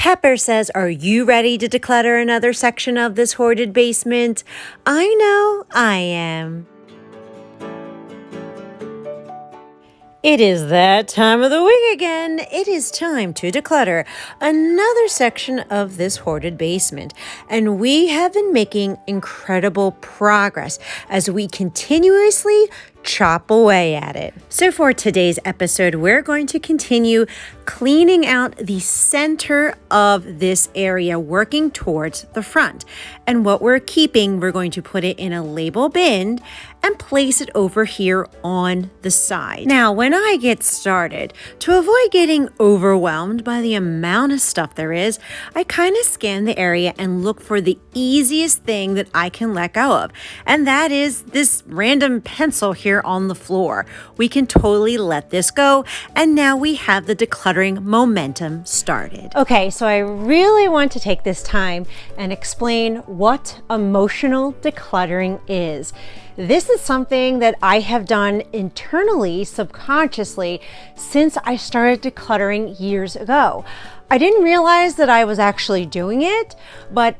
Pepper says, are you ready to declutter another section of this hoarded basement? I know I am. It is that time of the week again. It is time to declutter another section of this hoarded basement. And we have been making incredible progress as we continuously chop away at it. So for today's episode, we're going to continue cleaning out the center of this area, working towards the front. And what we're keeping, we're going to put it in a label bin and place it over here on the side. Now, when I get started, to avoid getting overwhelmed by the amount of stuff there is, I kind of scan the area and look for the easiest thing that I can let go of. And that is this random pencil here on the floor. We can totally let this go. And now we have the decluttering momentum started. Okay, so I really want to take this time and explain what emotional decluttering is. This is something that I have done internally, subconsciously, since I started decluttering years ago. I didn't realize that I was actually doing it, but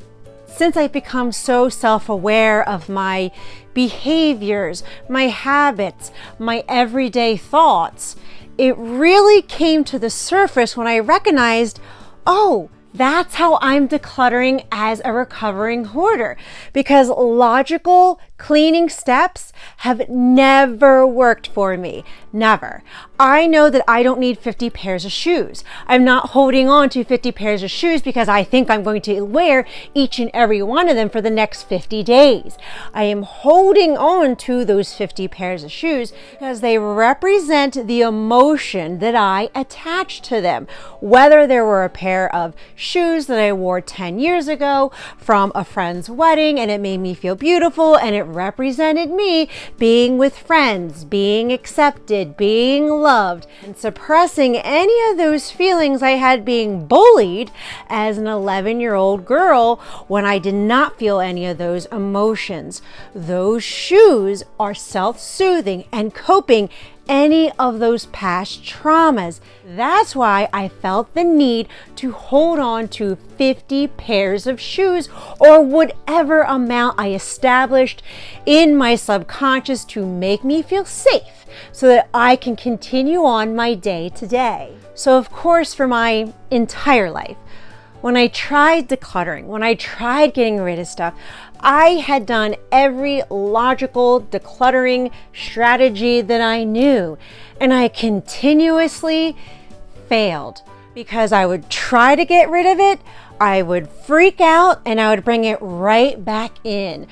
since I've become so self-aware of my behaviors, my habits, my everyday thoughts, it really came to the surface when I recognized, oh, that's how I'm decluttering as a recovering hoarder, because logical cleaning steps have never worked for me. Never. I know that I don't need 50 pairs of shoes. I'm not holding on to 50 pairs of shoes because I think I'm going to wear each and every one of them for the next 50 days. I am holding on to those 50 pairs of shoes because they represent the emotion that I attach to them. Whether there were a pair of shoes that I wore 10 years ago from a friend's wedding and it made me feel beautiful and it represented me being with friends, being accepted, being loved, and suppressing any of those feelings I had being bullied as an 11-year-old girl when I did not feel any of those emotions. Those shoes are self-soothing and coping any of those past traumas. That's why I felt the need to hold on to 50 pairs of shoes or whatever amount I established in my subconscious to make me feel safe so that I can continue on my day to day. So of course, for my entire life, when I tried decluttering, when I tried getting rid of stuff, I had done every logical decluttering strategy that I knew, and I continuously failed because I would try to get rid of it, I would freak out, and I would bring it right back in.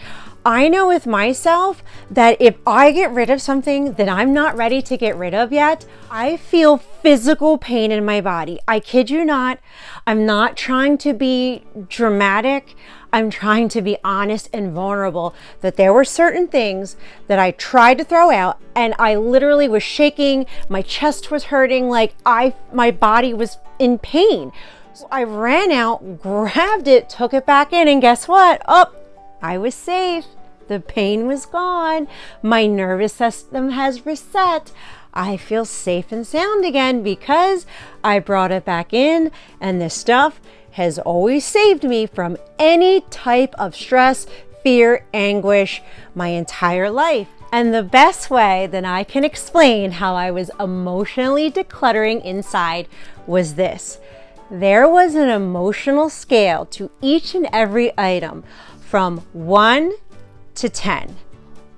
I know with myself that if I get rid of something that I'm not ready to get rid of yet, I feel physical pain in my body. I kid you not. I'm not trying to be dramatic. I'm trying to be honest and vulnerable that there were certain things that I tried to throw out and I literally was shaking. My chest was hurting, like my body was in pain. So I ran out, grabbed it, took it back in, and guess what? Oh, I was safe. The pain was gone. My nervous system has reset. I feel safe and sound again because I brought it back in, and this stuff has always saved me from any type of stress, fear, anguish my entire life. And the best way that I can explain how I was emotionally decluttering inside was this. There was an emotional scale to each and every item from 1 to 10.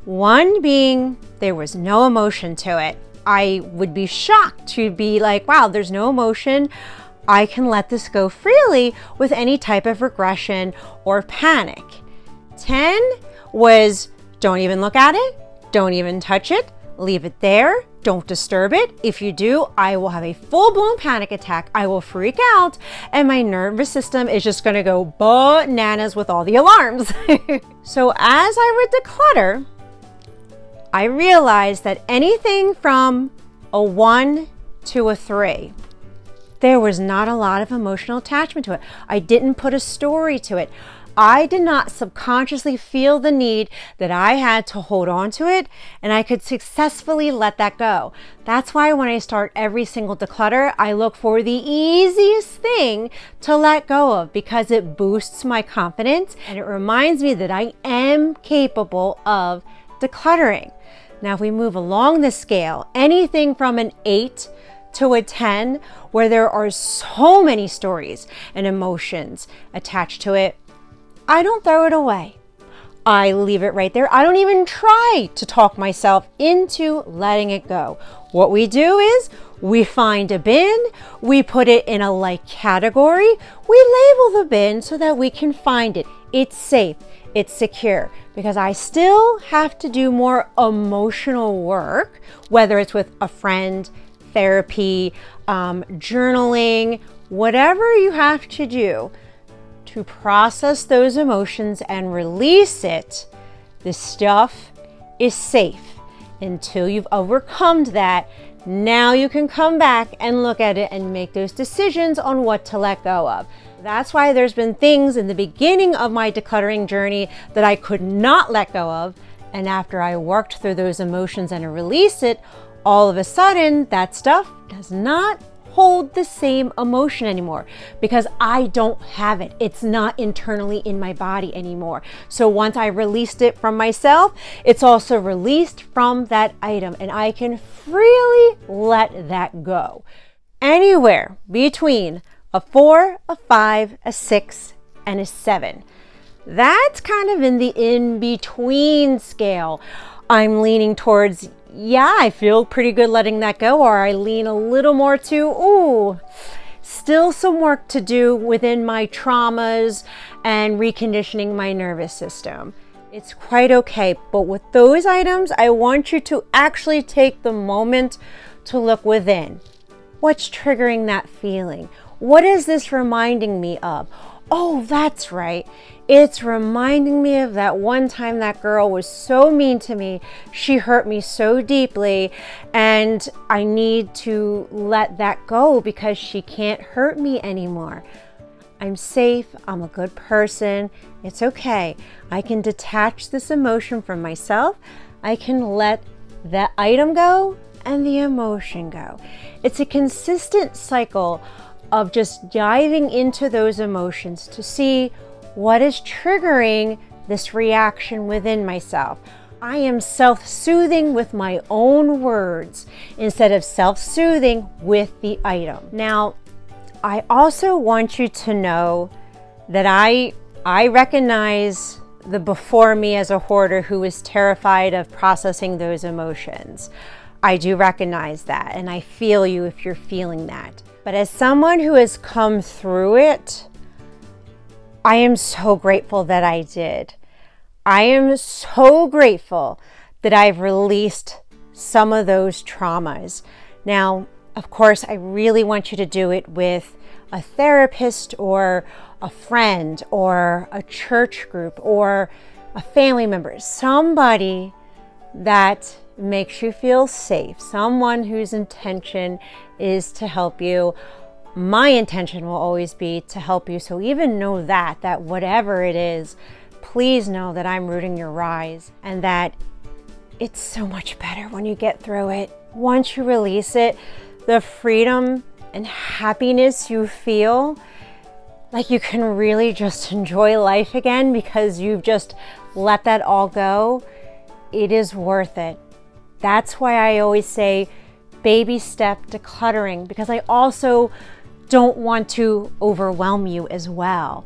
1 being there was no emotion to it. I would be shocked to be like, wow, there's no emotion. I can let this go freely with any type of regression or panic. 10 was don't even look at it, don't even touch it, leave it there, don't disturb it. If you do, I will have a full-blown panic attack. I will freak out and my nervous system is just gonna go bananas with all the alarms. So as I would declutter, I realized that anything from a 1 to a 3, there was not a lot of emotional attachment to it. I didn't put a story to it. I did not subconsciously feel the need that I had to hold on to it, and I could successfully let that go. That's why when I start every single declutter, I look for the easiest thing to let go of because it boosts my confidence and it reminds me that I am capable of decluttering. Now, if we move along the scale, anything from an 8 to a 10, where there are so many stories and emotions attached to it, I don't throw it away. I leave it right there. I don't even try to talk myself into letting it go. What we do is we find a bin, we put it in a like category, we label the bin so that we can find it. It's safe, it's secure, because I still have to do more emotional work, whether it's with a friend, therapy, journaling, whatever you have to do to process those emotions and release it. This stuff is safe until you've overcome that. Now you can come back and look at it and make those decisions on what to let go of. That's why there's been things in the beginning of my decluttering journey that I could not let go of. And after I worked through those emotions and released it, all of a sudden that stuff does not hold the same emotion anymore because I don't have it. It's not internally in my body anymore. So once I released it from myself, it's also released from that item and I can freely let that go. Anywhere between a 4, a 5, a 6, and a 7. That's kind of in the in-between scale. I'm leaning towards, yeah, I feel pretty good letting that go, or I lean a little more to, ooh, still some work to do within my traumas and reconditioning my nervous system. It's quite okay, but with those items, I want you to actually take the moment to look within. What's triggering that feeling? What is this reminding me of? Oh, that's right. It's reminding me of that one time that girl was so mean to me. She hurt me so deeply, and I need to let that go because she can't hurt me anymore. I'm safe. I'm a good person. It's okay. I can detach this emotion from myself. I can let that item go and the emotion go. It's a consistent cycle of just diving into those emotions to see what is triggering this reaction within myself. I am self-soothing with my own words instead of self-soothing with the item. Now, I also want you to know that I recognize the before me as a hoarder who was terrified of processing those emotions. I do recognize that, and I feel you if you're feeling that. But as someone who has come through it, I am so grateful that I did. I am so grateful that I've released some of those traumas. Now, of course, I really want you to do it with a therapist or a friend or a church group or a family member, somebody that makes you feel safe, someone whose intention is to help you. My intention will always be to help you. So even know that whatever it is, please know that I'm rooting your rise and that it's so much better when you get through it. Once you release it, the freedom and happiness you feel, like you can really just enjoy life again because you've just let that all go. It is worth it. That's why I always say baby step decluttering, because I also don't want to overwhelm you as well.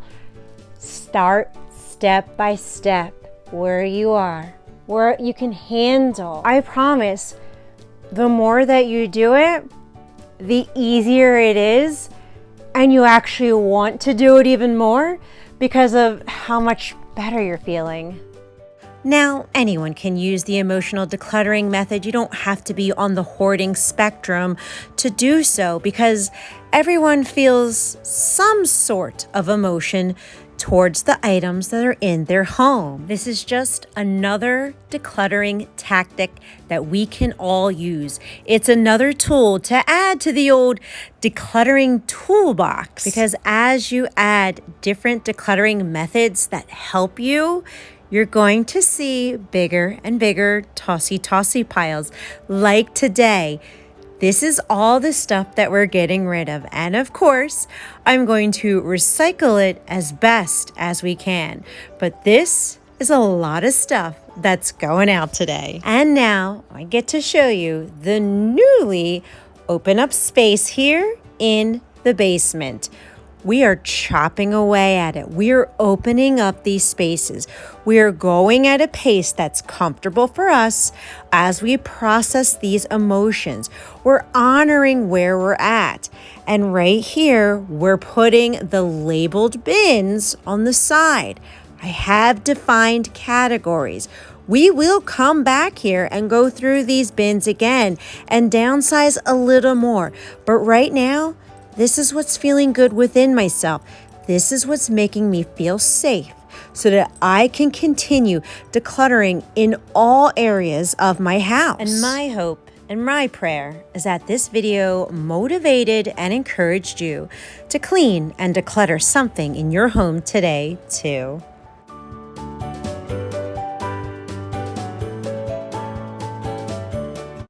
Start step by step where you are, where you can handle. I promise, the more that you do it, the easier it is, and you actually want to do it even more because of how much better you're feeling. Now, anyone can use the emotional decluttering method. You don't have to be on the hoarding spectrum to do so because everyone feels some sort of emotion towards the items that are in their home. This is just another decluttering tactic that we can all use. It's another tool to add to the old decluttering toolbox, because as you add different decluttering methods that help you, you're going to see bigger and bigger tossy piles like today. This is all the stuff that we're getting rid of. And of course, I'm going to recycle it as best as we can. But this is a lot of stuff that's going out today. And now I get to show you the newly open up space here in the basement. We are chopping away at it. We are opening up these spaces. We are going at a pace that's comfortable for us as we process these emotions. We're honoring where we're at. And right here, we're putting the labeled bins on the side. I have defined categories. We will come back here and go through these bins again and downsize a little more. But right now, this is what's feeling good within myself. This is what's making me feel safe so that I can continue decluttering in all areas of my house. And my hope and my prayer is that this video motivated and encouraged you to clean and declutter something in your home today too.